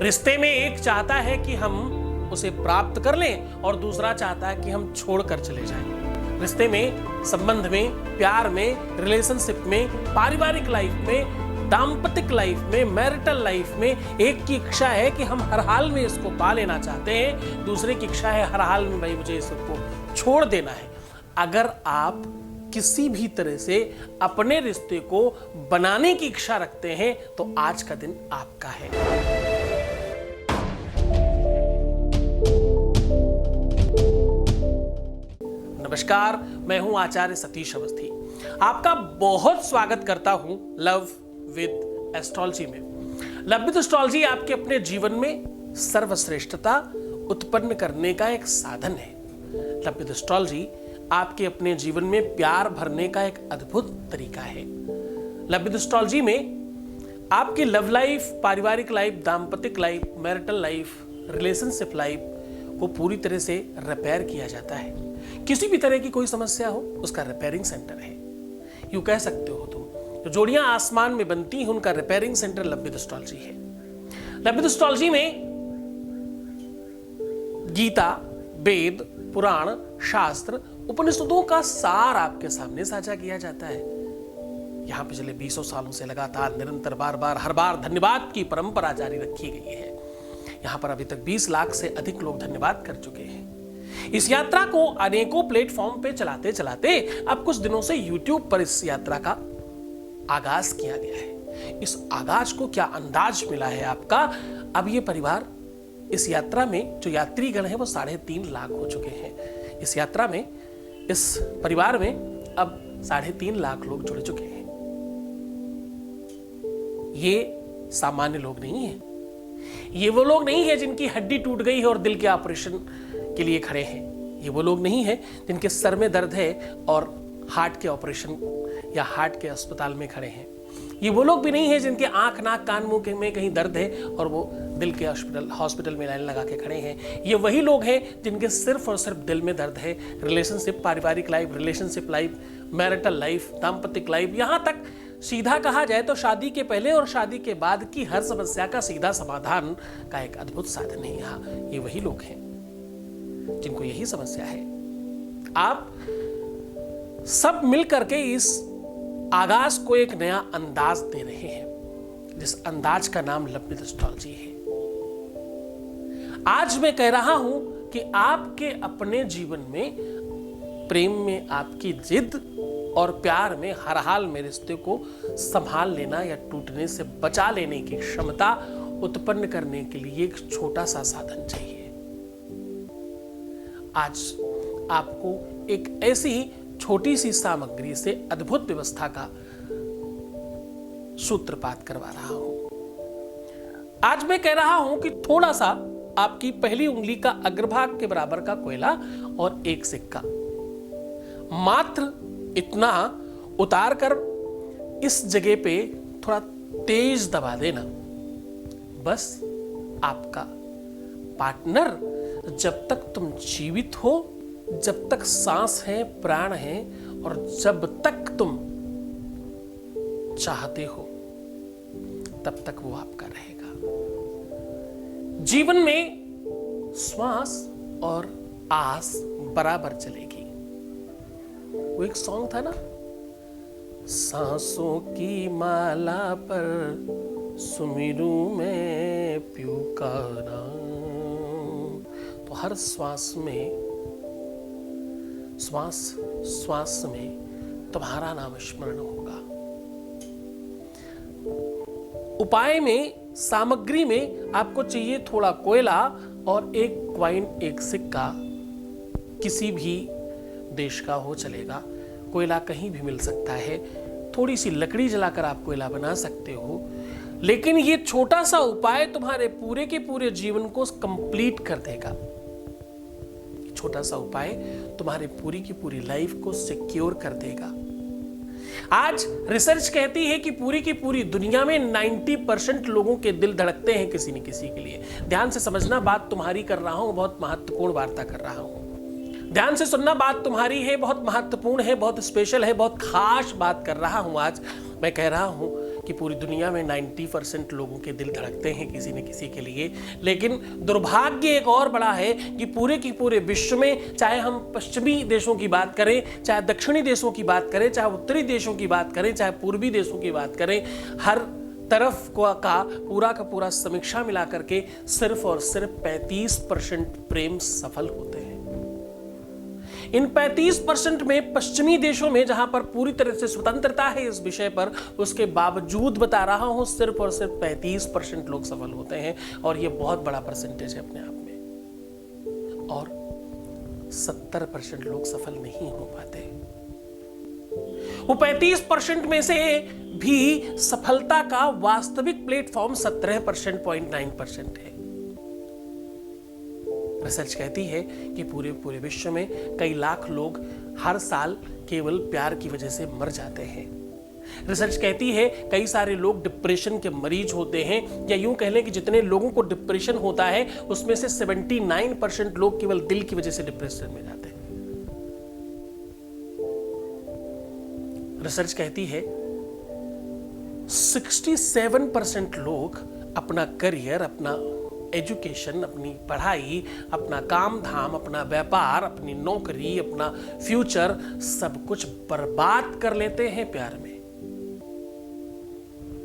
रिश्ते में एक चाहता है कि हम उसे प्राप्त कर लें और दूसरा चाहता है कि हम छोड़कर चले जाएं। रिश्ते में, संबंध में, प्यार में, रिलेशनशिप में, पारिवारिक लाइफ में, दाम्पतिक लाइफ में, मैरिटल लाइफ में एक की इच्छा है कि हम हर हाल में इसको पा लेना चाहते हैं, दूसरे की इच्छा है हर हाल में भाई मुझे इसको छोड़ देना है। अगर आप किसी भी तरह से अपने रिश्ते को बनाने की इच्छा रखते हैं तो आज का दिन आपका है। नमस्कार, मैं हूं आचार्य सतीश अवस्थी। आपका बहुत स्वागत करता हूं लव विद एस्ट्रोलॉजी में। लव विद एस्ट्रोलॉजी आपके अपने जीवन में सर्वश्रेष्ठता उत्पन्न करने का एक साधन है। लव विद एस्ट्रोलॉजी आपके अपने जीवन में प्यार भरने का एक अद्भुत तरीका है। लव विद एस्ट्रोलॉजी में आपकी लव लाइफ, पारिवारिक लाइफ, दाम्पतिक life, marital life, relationship life को पूरी तरह से रिपेयर किया जाता है। किसी भी तरह की कोई समस्या हो उसका रिपेयरिंग सेंटर है। यूं कह सकते हो तुम, जो जोड़ियां आसमान में बनती हैं उनका repairing centre love with astrology है। लव विद एस्ट्रोलॉजी में गीता, वेद, पुराण, शास्त्र, उपनिषदों का सार आपके सामने साझा किया जाता है। यहां पिछले 20 सालों से लगातार निरंतर बार हर बार धन्यवाद की परंपरा जारी रखी गई है। यहां पर अभी तक 20 लाख से अधिक लोग धन्यवाद कर चुके हैं। इस यात्रा को अनेकों प्लेटफॉर्म पे चलाते चलाते अब कुछ दिनों से YouTube पर इस यात्रा का आगाज किया गया है। इस आगाज को क्या अंदाज मिला है आपका? अब ये परिवार, इस यात्रा में जो यात्रीगण है वो 3.5 लाख हो चुके हैं। इस यात्रा में, इस परिवार में अब 3.5 लाख लोग जुड़ चुके हैं। ये सामान्य लोग नहीं हैं। ये वो लोग नहीं हैं जिनकी हड्डी टूट गई है और दिल के ऑपरेशन के लिए खड़े हैं। ये वो लोग नहीं हैं जिनके सर में दर्द है और हार्ट के ऑपरेशन या हार्ट के अस्पताल में खड़े हैं। ये वो लोग भी नहीं हैं जिनके आंख, नाक, कान, मुंह में कहीं दर्द है और वो दिल के हॉस्पिटल में लाइन लगा के खड़े हैं। ये वही लोग हैं जिनके सिर्फ और सिर्फ दिल में दर्द है। रिलेशनशिप, पारिवारिक life, relationship life, marital life, दाम्पतिक लाइफ, यहाँ तक सीधा कहा जाए तो शादी के पहले और शादी के बाद की हर समस्या का सीधा समाधान का एक अद्भुत साधन है। यहाँ ये वही लोग हैं जिनको यही समस्या है। आप सब मिल करके इस आगाज को एक नया अंदाज दे रहे हैं, जिस अंदाज का नाम लव विद एस्ट्रोलॉजी है। आज मैं कह रहा हूं कि आपके अपने जीवन में, प्रेम में आपकी जिद और प्यार में हर हाल में रिश्ते को संभाल लेना या टूटने से बचा लेने की क्षमता उत्पन्न करने के लिए एक छोटा सा साधन चाहिए। आज आपको एक ऐसी छोटी सी सामग्री से अद्भुत व्यवस्था का सूत्रपात करवा रहा हूं। आज मैं कह रहा हूं कि थोड़ा सा आपकी पहली उंगली का अग्रभाग के बराबर का कोयला और एक सिक्का, मात्र इतना उतार कर इस जगह पे थोड़ा तेज दबा देना। बस आपका पार्टनर जब तक तुम जीवित हो, जब तक सांस है, प्राण है और जब तक तुम चाहते हो तब तक वो आपका रहेगा। जीवन में श्वास और आस बराबर चलेगी। वो एक सॉन्ग था ना, सांसों की माला पर सुमिरू में प्यू का नाम। तो हर श्वास में, श्वास में तुम्हारा नाम स्मरण होगा। उपाय में, सामग्री में आपको चाहिए थोड़ा कोयला और एक क्वाइन, एक सिक्का। किसी भी देश का हो चलेगा, कोयला कहीं भी मिल सकता है। थोड़ी सी लकड़ी जलाकर आप कोयला बना सकते हो, लेकिन ये छोटा सा उपाय तुम्हारे पूरे के पूरे जीवन को कंप्लीट कर देगा। छोटा सा उपाय तुम्हारे पूरी की पूरी लाइफ को सिक्योर कर देगा। आज रिसर्च कहती है कि पूरी की पूरी दुनिया में 90% लोगों के दिल धड़कते हैं किसी न किसी के लिए। ध्यान से समझना, बात तुम्हारी कर रहा हूं, बहुत महत्वपूर्ण वार्ता कर रहा हूं। ध्यान से सुनना, बात तुम्हारी है, बहुत महत्वपूर्ण है, बहुत स्पेशल है, बहुत खास बात कर रहा हूं। आज मैं कह रहा हूं कि पूरी दुनिया में 90% लोगों के दिल धड़कते हैं किसी न किसी के लिए, लेकिन दुर्भाग्य एक और बड़ा है कि पूरे की पूरे विश्व में, चाहे हम पश्चिमी देशों की बात करें, चाहे दक्षिणी देशों की बात करें, चाहे उत्तरी देशों की बात करें, चाहे पूर्वी देशों की बात करें, हर तरफ का पूरा समीक्षा मिला करके सिर्फ और सिर्फ 35% प्रेम सफल होते हैं। इन 35% में पश्चिमी देशों में, जहां पर पूरी तरह से स्वतंत्रता है इस विषय पर, उसके बावजूद बता रहा हूं सिर्फ और सिर्फ 35% लोग सफल होते हैं, और यह बहुत बड़ा परसेंटेज है अपने आप में। और 70% लोग सफल नहीं हो पाते। वो 35% में से भी सफलता का वास्तविक प्लेटफॉर्म 17.9% है। रिसर्च कहती है कि पूरे विश्व में कई लाख लोग हर साल केवल प्यार की वजह से मर जाते हैं। रिसर्च कहती है कई सारे लोग डिप्रेशन के मरीज होते हैं, या यूं कह लें कि जितने लोगों को डिप्रेशन होता है उसमें से 79% लोग केवल दिल की वजह से डिप्रेशन में जाते हैं। रिसर्च कहती है 67% लोग अपना करियर, अपना एजुकेशन, अपनी पढ़ाई, अपना काम धाम, अपना व्यापार, अपनी नौकरी, अपना फ्यूचर, सब कुछ बर्बाद कर लेते हैं प्यार में।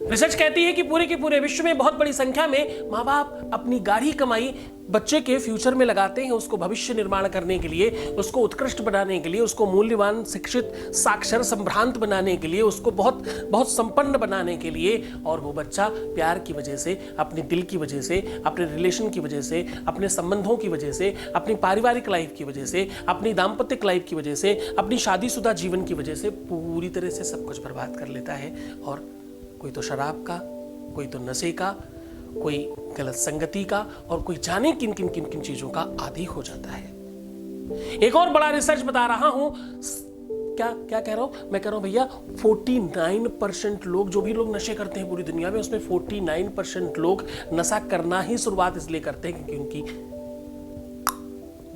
रिसर्च कहती है कि पूरे के पूरे विश्व में बहुत बड़ी संख्या में माँ बाप अपनी गाढ़ी कमाई बच्चे के फ्यूचर में लगाते हैं, उसको भविष्य निर्माण करने के लिए, उसको उत्कृष्ट बनाने के लिए, उसको मूल्यवान, शिक्षित, साक्षर, संभ्रांत बनाने के लिए, उसको बहुत बहुत संपन्न बनाने के लिए। और वो बच्चा प्यार की वजह से, अपने दिल की वजह से, अपने रिलेशन की वजह से, अपने संबंधों की वजह से, अपनी पारिवारिक लाइफ की वजह से, अपनी दाम्पत्य लाइफ की वजह से, अपनी शादीशुदा जीवन की वजह से पूरी तरह से सब कुछ बर्बाद कर लेता है। और कोई तो शराब का, कोई तो नशे का, कोई गलत संगति का, और कोई जाने किन किन किन किन चीजों का आदी हो जाता है। एक और बड़ा रिसर्च बता रहा हूं, क्या कह रहा हूं मैं, कह रहा हूं भैया 49% लोग, जो भी लोग नशे करते हैं पूरी दुनिया में, उसमें 49% लोग नशा करना ही शुरुआत इसलिए करते हैं क्योंकि उनकी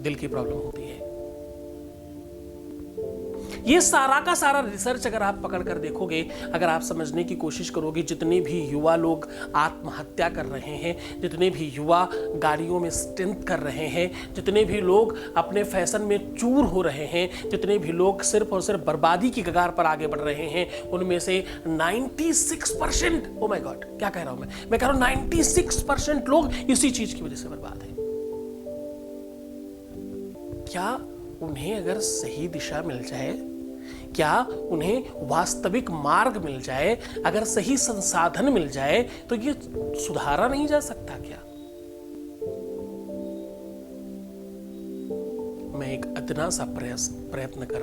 दिल की प्रॉब्लम होती है। ये सारा का सारा रिसर्च अगर आप पकड़ कर देखोगे, अगर आप समझने की कोशिश करोगे, जितने भी युवा लोग आत्महत्या कर रहे हैं, जितने भी युवा गाड़ियों में स्टंट कर रहे हैं, जितने भी लोग अपने फैशन में चूर हो रहे हैं, जितने भी लोग सिर्फ और सिर्फ बर्बादी की कगार पर आगे बढ़ रहे हैं, उनमें से 96%, ओ माय गॉड, क्या कह रहा हूं मैं कह रहा हूं 96% लोग इसी चीज की वजह से बर्बाद हैं। क्या उन्हें अगर सही दिशा मिल जाए, क्या उन्हें वास्तविक मार्ग मिल जाए, अगर सही संसाधन मिल जाए, तो ये सुधारा नहीं जा सकता क्या? मैं एक अदना सा प्रयत्न कर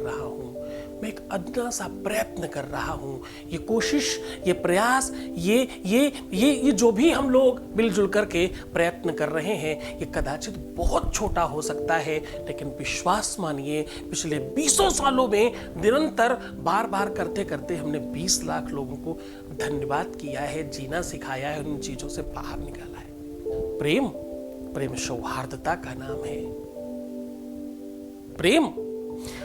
रहा हूं, ये कोशिश, ये प्रयास, ये जो भी हम लोग मिलजुल करके प्रयत्न कर रहे हैं, ये कदाचित बहुत छोटा हो सकता है, लेकिन विश्वास मानिए, पिछले 20 सालों में निरंतर बार बार करते करते हमने 20 लाख लोगों को धन्यवाद किया है, जीना सिखाया है, उन चीजों से बाहर निकाला है। प्रेम सौहार्दता का नाम है।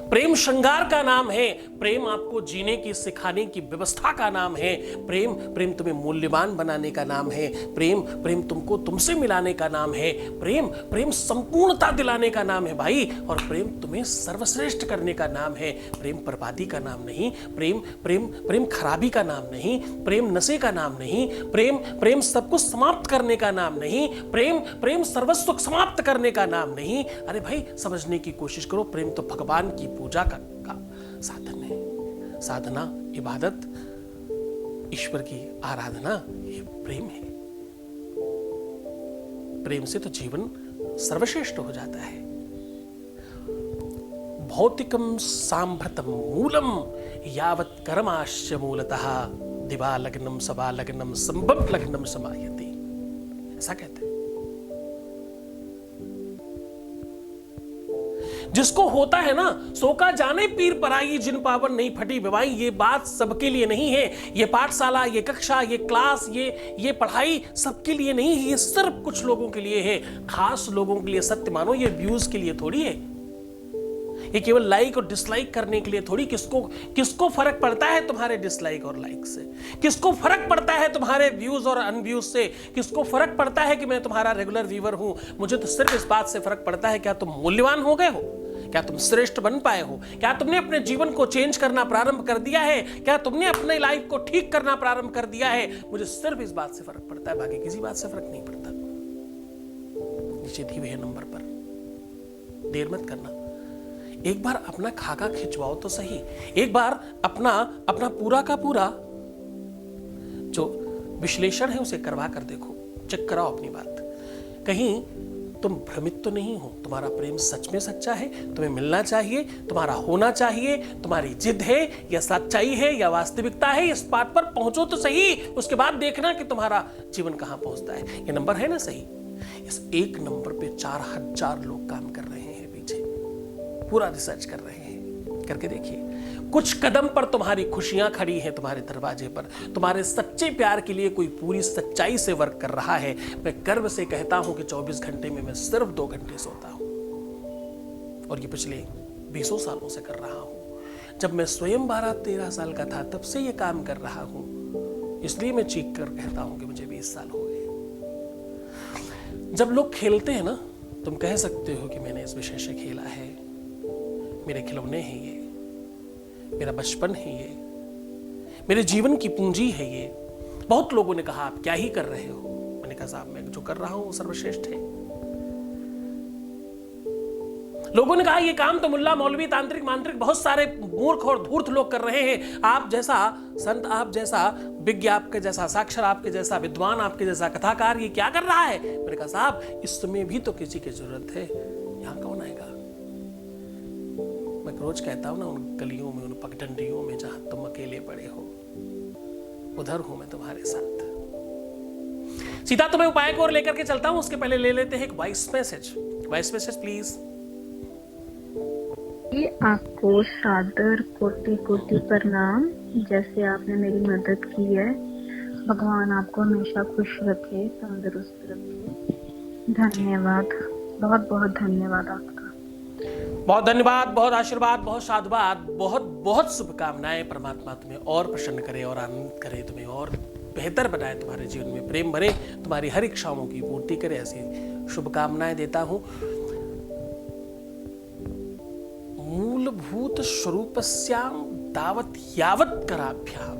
प्रेम श्रृंगार का नाम है। प्रेम आपको जीने की, सिखाने की व्यवस्था का नाम है। प्रेम तुम्हें मूल्यवान बनाने का नाम है। प्रेम तुमको तुमसे मिलाने का नाम है। प्रेम संपूर्णता दिलाने का नाम है भाई। और प्रेम तुम्हें सर्वश्रेष्ठ करने का नाम है। प्रेम बर्बादी का नाम नहीं। प्रेम खराबी का नाम नहीं। प्रेम नशे का नाम नहीं। प्रेम सब कुछ समाप्त करने का नाम नहीं। प्रेम सर्वस्व समाप्त करने का नाम नहीं। अरे भाई, समझने की कोशिश करो। प्रेम तो भगवान की पूजा का साधन है। साधना, इबादत, ईश्वर की आराधना, ये प्रेम है। प्रेम से तो जीवन सर्वश्रेष्ठ हो जाता है। भौतिकम सांभृतम मूलम यावत् कर्माश्च मूलतः दिवा लग्नम सवा लग्नम संभव लग्नम समायति, ऐसा कहते हैं। जिसको होता है ना, सो का जाने पीर पराई, जिन पावन नहीं फटी विवाई। ये बात सबके लिए नहीं है। ये पाठशाला, ये कक्षा, ये क्लास, ये पढ़ाई सबके लिए नहीं है। ये सिर्फ कुछ लोगों के लिए है, खास लोगों के लिए। सत्य मानो, ये व्यूज के लिए थोड़ी है। ये केवल लाइक और डिसलाइक करने के लिए थोड़ी। किसको फर्क पड़ता है तुम्हारे डिसलाइक और लाइक से? किसको फर्क पड़ता है तुम्हारे व्यूज और अनव्यूज से? किसको फर्क पड़ता है कि मैं तुम्हारा रेगुलर व्यूअर हूं? मुझे तो सिर्फ इस बात से फर्क पड़ता है क्या तुम मूल्यवान हो गए हो, क्या तुम श्रेष्ठ बन पाए हो, क्या तुमने अपने जीवन को चेंज करना प्रारंभ कर दिया है, क्या तुमने अपने लाइफ को ठीक करना प्रारंभ कर दिया है। मुझे सिर्फ इस बात से फर्क पड़ता है, बाकी किसी बात से फर्क नहीं पड़ता। नीचे दिए हुए नंबर पर देर मत करना, एक बार अपना खाका खिंचवाओ तो सही। एक बार अपना पूरा का पूरा जो विश्लेषण है उसे करवा कर देखो, चेक कराओ अपनी बात। कहीं तुम भ्रमित तो नहीं हो? तुम्हारा प्रेम सच में सच्चा है, तुम्हें मिलना चाहिए, तुम्हारा होना चाहिए, तुम्हारी जिद है या सच्चाई है या वास्तविकता है? इस बात पर पहुंचो तो सही, उसके बाद देखना कि तुम्हारा जीवन कहां पहुंचता है। ये नंबर है ना सही? इस एक नंबर पे 4000 लोग काम कर रहे हैं पीछे, पूरा रिसर्च कर रहे हैं। करके देखिए, कुछ कदम पर तुम्हारी खुशियां खड़ी हैं तुम्हारे दरवाजे पर। तुम्हारे सच्चे प्यार के लिए कोई पूरी सच्चाई से वर्क कर रहा है। मैं गर्व से कहता हूं कि 24 घंटे में मैं सिर्फ 2 घंटे सोता हूं, और ये पिछले 20 सालों से कर रहा हूं। जब मैं स्वयं 12-13 साल का था तब से ये काम कर रहा हूं, इसलिए मैं चीख कर कहता हूं कि मुझे 20 साल हो गए। जब लोग खेलते हैं ना, तुम कह सकते हो कि मैंने इस विषय से खेला है, मेरे खिलौने हैं ये, मेरा बचपन है ये, मेरे जीवन की पूंजी है ये। बहुत लोगों ने कहा आप क्या ही कर रहे हो? मैंने कहा साहब मैं जो कर रहा हूं वो सर्वश्रेष्ठ है। लोगों ने कहा ये काम तो मुल्ला मौलवी तांत्रिक मांत्रिक बहुत सारे मूर्ख और धूर्त लोग कर रहे हैं, आप जैसा संत, आप जैसा विज्ञ, आपके जैसा साक्षर, आपके जैसा विद्वान, आपके जैसा कथाकार ये क्या कर रहा है? मैंने कहा साहब इस समय भी तो किसी की जरूरत है, यहां कौन आएगा? मैं रोज कहता हूं ना, उन गलियों में, उन पगडंडियों में जहां तुम अकेले पड़े हो, उधर हूं मैं तुम्हारे साथ। सीधा तुम्हें उपाय को और लेकर के चलता हूं, उसके पहले ले लेते हैं एक voice message. Voice message please. आपको सादर कोटि कोटि प्रणाम। जैसे आपने मेरी मदद की है, भगवान आपको हमेशा खुश रखे, तंदुरुस्त रखे। धन्यवाद, बहुत बहुत धन्यवाद आपका। बहुत धन्यवाद, बहुत आशीर्वाद, बहुत साधुवाद, बहुत बहुत शुभकामनाएं। परमात्मा तुम्हें और प्रसन्न करे और आनंद करे, तुम्हें और बेहतर बनाए, तुम्हारे जीवन में प्रेम भरे, तुम्हारी हर इच्छाओं की पूर्ति करे, ऐसी शुभकामनाएं देता हूं। मूलभूत स्वरूपस्याम दावत यावत कराभ्याम।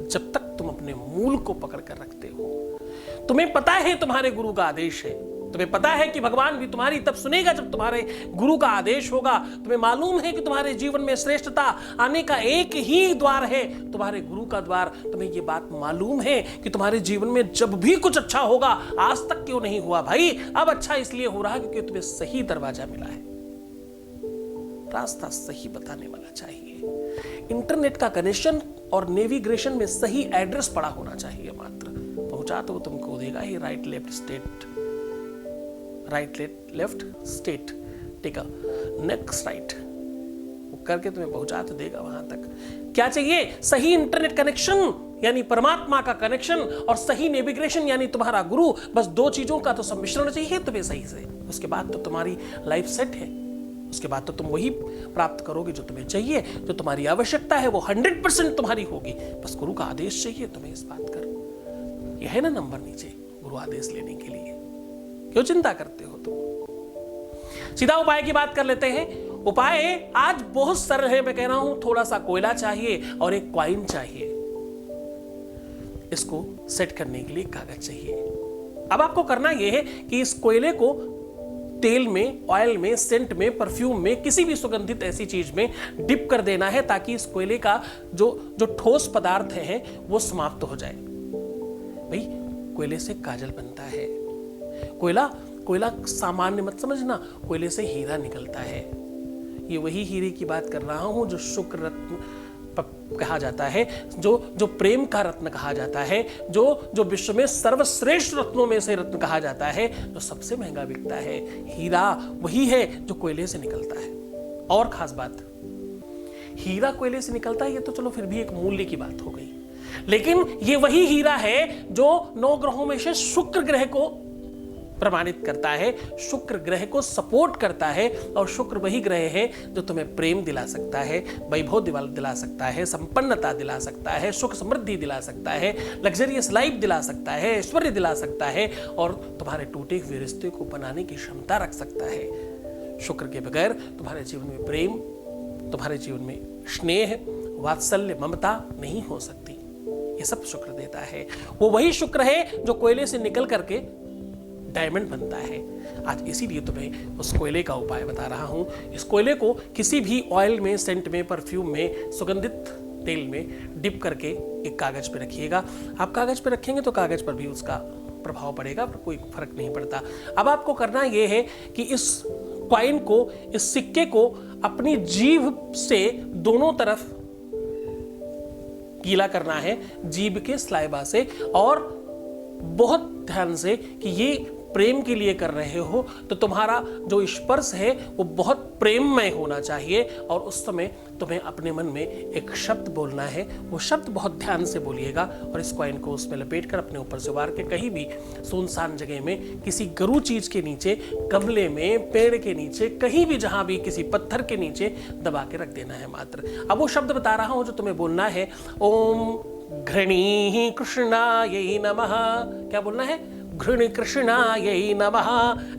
जब तक तुम अपने मूल को पकड़ कर रखते हो, तुम्हें पता है तुम्हारे गुरु का आदेश है, तुम्हें पता है कि भगवान भी तुम्हारी तब सुनेगा जब तुम्हारे गुरु का आदेश होगा। तुम्हें मालूम है कि तुम्हारे जीवन में श्रेष्ठता आने का एक ही द्वार है, तुम्हारे गुरु का द्वार। तुम्हें ये बात मालूम है कि तुम्हारे जीवन में जब भी कुछ अच्छा होगा, आज तक क्यों नहीं हुआ भाई, अब अच्छा इसलिए हो रहा है क्योंकि तुम्हें सही दरवाजा मिला है, रास्ता सही बताने वाला चाहिए। इंटरनेट का कनेक्शन और नेविगेशन में सही एड्रेस पड़ा होना चाहिए मात्र, पहुंचा तो तुमको देगा ही right left straight take a next right, वो करके तुम्हें पहुंचा तो देगा वहां तक। क्या चाहिए? सही इंटरनेट कनेक्शन यानी परमात्मा का कनेक्शन, और सही नेविगेशन यानी तुम्हारा गुरु। बस 2 चीजों का तो सम्मिश्रण चाहिए तुम्हें सही से, उसके बाद तो तुम्हारी लाइफ सेट है। उसके बाद तो तुम वही प्राप्त करोगे जो तुम्हें चाहिए, जो तुम्हारी आवश्यकता है वो 100% तुम्हारी होगी। बस गुरु का आदेश चाहिए तुम्हें इस बात कर। यह है ना नंबर नीचे गुरु आदेश लेने के लिए, क्यों चिंता करते हो तुम? सीधा उपाय की बात कर लेते हैं। उपाय आज बहुत सरल है, मैं कह रहा हूं थोड़ा सा कोयला चाहिए और एक कॉइन चाहिए। इसको सेट करने के लिए कागज चाहिए। अब आपको करना यह है कि इस कोयले को तेल में, ऑयल में, सेंट में, परफ्यूम में, किसी भी सुगंधित ऐसी चीज में डिप कर देना है ताकि इस कोयले का जो ठोस पदार्थ है वो समाप्त हो जाए। भाई कोयले से काजल बनता है, कोयला सामान्य मत समझना, कोयले से हीरा निकलता है। ये वही हीरे की बात कर रहा हूं जो शुक्र रत्न कहा जाता है, जो प्रेम का रत्न कहा जाता है, जो विश्व में सर्वश्रेष्ठ रत्नों में से रत्न कहा जाता है, जो सबसे महंगा बिकता है। हीरा वही है जो कोयले से निकलता है। और खास बात, हीरा कोयले से निकलता है, ये तो चलो फिर भी एक मूल्य की बात हो गई, लेकिन ये वही हीरा है जो 9 ग्रहों में से शुक्र ग्रह को प्रमाणित करता है, शुक्र ग्रह को सपोर्ट करता है, और शुक्र वही ग्रह है जो तुम्हें प्रेम दिला सकता है, वैभव दिला सकता है, संपन्नता दिला सकता है, सुख समृद्धि दिला सकता है, लग्जरियस लाइफ दिला सकता है, ऐश्वर्य दिला सकता है, और तुम्हारे टूटे हुए रिश्ते को बनाने की क्षमता रख सकता है। शुक्र के बगैर तुम्हारे जीवन में प्रेम, तुम्हारे जीवन में स्नेह, वात्सल्य, ममता नहीं हो सकती। ये सब शुक्र देता है। वो वही शुक्र है जो कोयले से निकल करके डायमंड बनता है। आज इसीलिए तुम्हें उस कोयले का उपाय बता रहा हूं। इस कोयले को किसी भी ऑयल में, सेंट में, परफ्यूम में, सुगंधित तेल में डिप करके एक कागज पे रखिएगा। आप कागज पे रखेंगे तो कागज पर भी उसका प्रभाव पड़ेगा, पर कोई फर्क नहीं पड़ता। अब आपको करना यह है कि इस कॉइन को, इस सिक्के को अपनी जीभ से दोनों तरफ गीला करना है, जीभ के स्लाइबा से, और बहुत ध्यान से कि ये प्रेम के लिए कर रहे हो तो तुम्हारा जो स्पर्श है वो बहुत प्रेममय होना चाहिए। और उस समय तुम्हें अपने मन में एक शब्द बोलना है। वो शब्द बहुत ध्यान से बोलिएगा, और इस कॉइन को उसमें लपेट कर अपने ऊपर से उबार के कहीं भी सुनसान जगह में, किसी गरु चीज के नीचे, गमले में, पेड़ के नीचे, कहीं भी, जहां भी, किसी पत्थर के नीचे दबा के रख देना है मात्र। अब वो शब्द बता रहा हूं जो तुम्हें बोलना है। ओम घृणी कृष्णायै नमः। क्या बोलना है? घृणी कृष्णायै नमः।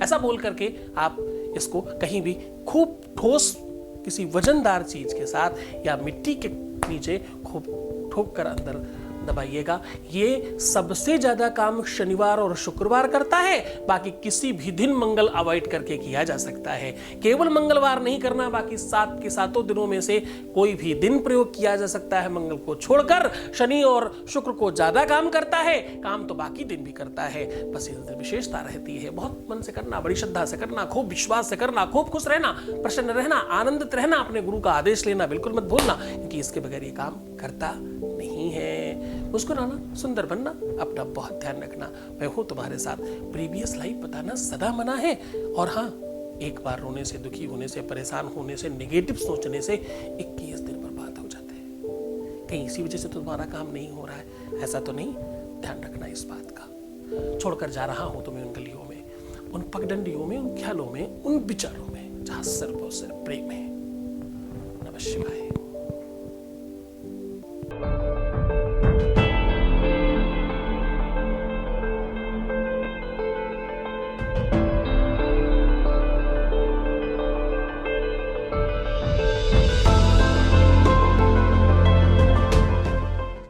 ऐसा बोल करके आप इसको कहीं भी खूब ठोस किसी वजनदार चीज के साथ या मिट्टी के नीचे खूब ठोक कर अंदर दबाइएगा। ये सबसे ज्यादा काम शनिवार और शुक्रवार करता है, बाकी किसी भी दिन मंगल अवॉइड करके किया जा सकता है। केवल मंगलवार नहीं करना, बाकी 7 के 7 दिनों में से कोई भी दिन प्रयोग किया जा सकता है। मंगल को छोड़कर शनि और शुक्र को ज्यादा काम करता है, काम तो बाकी दिन भी करता है, बस इस दिन विशेषता रहती है। बहुत मन से करना, बड़ी श्रद्धा से करना, खूब विश्वास से करना, खूब खुश रहना, प्रसन्न रहना, आनंदित रहना, अपने गुरु का आदेश लेना बिल्कुल मत भूलना, क्योंकि इसके बगैर ये काम करता नहीं है। मुस्कुराना, सुंदर बनना, अपना बहुत ध्यान रखना। मैं हूं तुम्हारे साथ। प्रीवियस लाइफ बताना सदा मना है। और हाँ, एक बार रोने से, दुखी होने से, परेशान होने से, नेगेटिव सोचने से 21 दिन बर्बाद हो जाते हैं। कहीं इसी वजह से तो तुम्हारा काम नहीं हो रहा है, ऐसा तो नहीं? ध्यान रखना इस बात का। छोड़कर जा रहा हूं तुम्हें उन गलियों में, उन पगडंडियों में, उन ख्यालों में, उन विचारों में जहां सिर्फ और सिर्फ प्रेम है। नमः शिवाय।